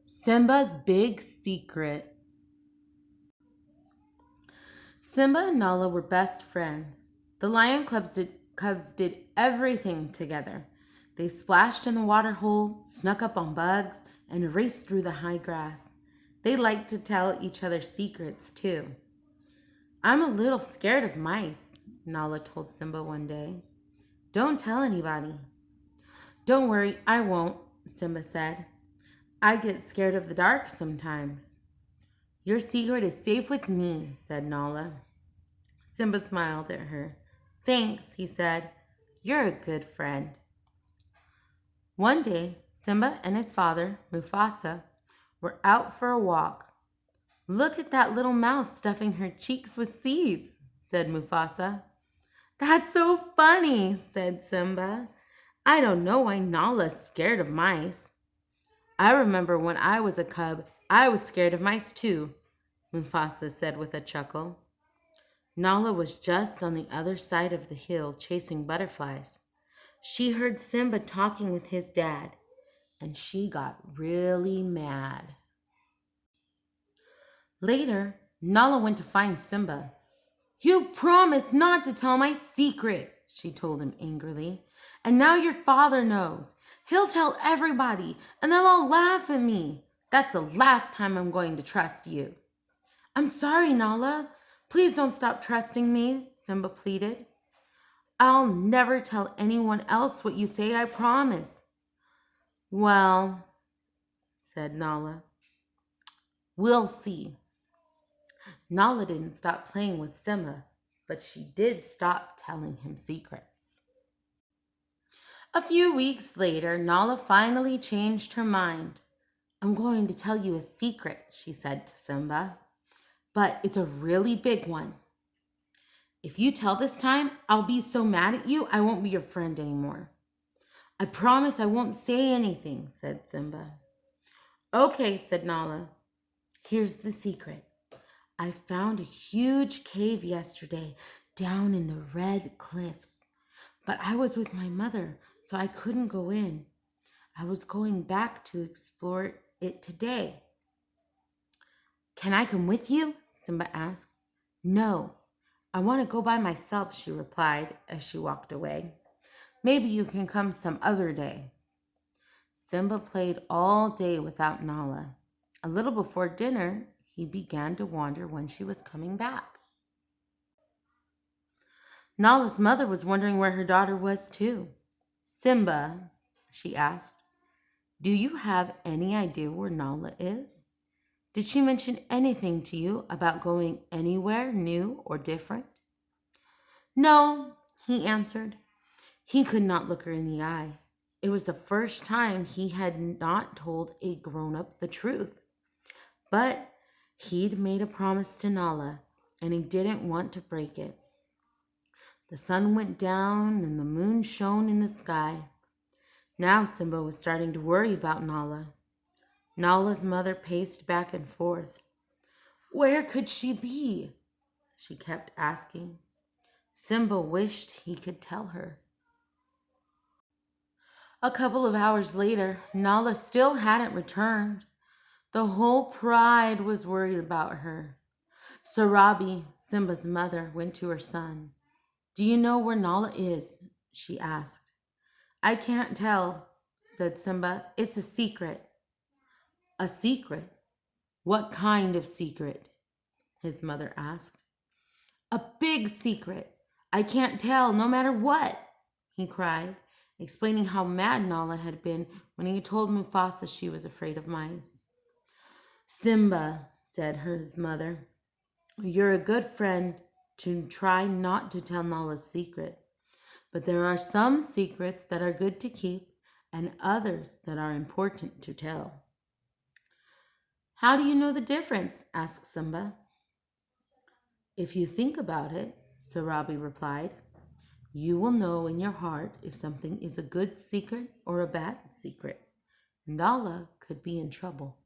Simba's big secret. Simba and Nala were best friends. The cubs did everything together. They splashed in the water hole, snuck up on bugs, and raced through the high grass. They liked to tell each other secrets, too. I'm a little scared of mice, Nala told Simba one day. Don't tell anybody. Don't worry, I won't, Simba said. I get scared of the dark sometimes. Your secret is safe with me, said Nala. Simba smiled at her. Thanks, he said. You're a good friend. One day, Simba and his father, Mufasa, were out for a walk. Look at that little mouse stuffing her cheeks with seeds, said Mufasa. That's so funny, said Simba. I don't know why Nala's scared of mice. I remember when I was a cub, I was scared of mice too, Mufasa said with a chuckle. Nala was just on the other side of the hill chasing butterflies. She heard Simba talking with his dad, and she got really mad. Later, Nala went to find Simba. You promised not to tell my secret, she told him angrily. And now your father knows. He'll tell everybody, and they'll all laugh at me. That's the last time I'm going to trust you. I'm sorry, Nala. Please don't stop trusting me, Simba pleaded. I'll never tell anyone else what you say, I promise. Well, said Nala, we'll see. Nala didn't stop playing with Simba, but she did stop telling him secrets. A few weeks later, Nala finally changed her mind. I'm going to tell you a secret, she said to Simba, but it's a really big one. If you tell this time, I'll be so mad at you, I won't be your friend anymore. I promise I won't say anything, said Simba. Okay, said Nala. Here's the secret. I found a huge cave yesterday down in the red cliffs, but I was with my mother, so I couldn't go in. I was going back to explore it today. Can I come with you? Simba asked. No, I want to go by myself, she replied as she walked away. Maybe you can come some other day. Simba played all day without Nala. A little before dinner, he began to wonder when she was coming back. Nala's mother was wondering where her daughter was too. Simba, she asked, do you have any idea where Nala is? Did she mention anything to you about going anywhere new or different? No, he answered. He could not look her in the eye. It was the first time he had not told a grown-up the truth. But he'd made a promise to Nala, and he didn't want to break it. The sun went down and the moon shone in the sky. Now Simba was starting to worry about Nala. Nala's mother paced back and forth. Where could she be? She kept asking. Simba wished he could tell her. A couple of hours later, Nala still hadn't returned. The whole pride was worried about her. Sarabi, Simba's mother, went to her son. Do you know where Nala is? She asked. I can't tell, said Simba. It's a secret. A secret? What kind of secret? His mother asked. A big secret. I can't tell no matter what, he cried, explaining how mad Nala had been when he told Mufasa she was afraid of mice. Simba, said his mother, you're a good friend to try not to tell Nala's secret, but there are some secrets that are good to keep and others that are important to tell. How do you know the difference? Asked Simba. If you think about it, Sarabi replied, you will know in your heart if something is a good secret or a bad secret. Nala could be in trouble.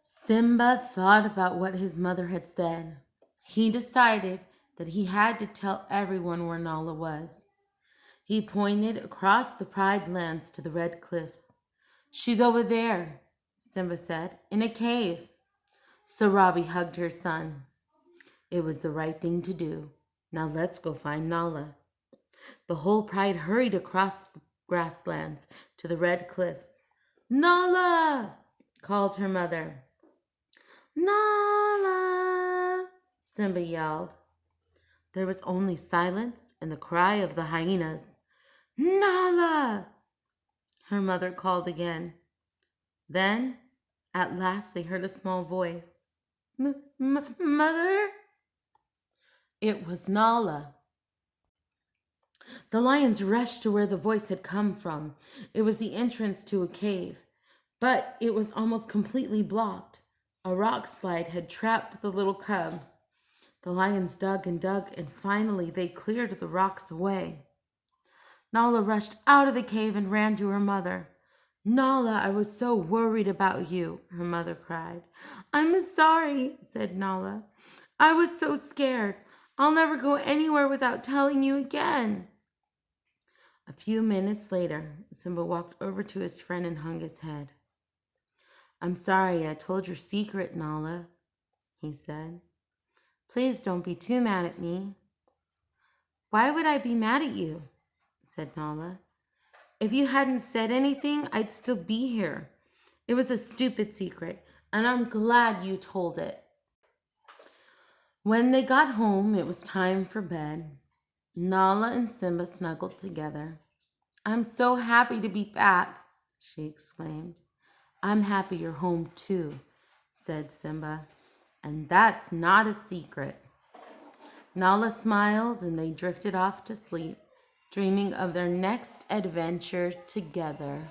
Simba thought about what his mother had said. He decided that he had to tell everyone where Nala was. He pointed across the Pride Lands to the Red Cliffs. She's over there, Simba said, in a cave. Sarabi hugged her son. It was the right thing to do. Now let's go find Nala. The whole pride hurried across the grasslands to the red cliffs. Nala! Called her mother. Nala! Simba yelled. There was only silence and the cry of the hyenas. Nala! Her mother called again. Then, at last, they heard a small voice. Mother? It was Nala. The lions rushed to where the voice had come from. It was the entrance to a cave, but it was almost completely blocked. A rock slide had trapped the little cub. The lions dug, and finally they cleared the rocks away. Nala rushed out of the cave and ran to her mother. Nala, I was so worried about you, her mother cried. I'm sorry, said Nala. I was so scared. I'll never go anywhere without telling you again. A few minutes later, Simba walked over to his friend and hung his head. I'm sorry I told your secret, Nala, he said. Please don't be too mad at me. Why would I be mad at you? Said Nala. If you hadn't said anything, I'd still be here. It was a stupid secret, and I'm glad you told it. When they got home, it was time for bed. Nala and Simba snuggled together. I'm so happy to be back, she exclaimed. I'm happy you're home too, said Simba. And that's not a secret. Nala smiled and they drifted off to sleep, dreaming of their next adventure together.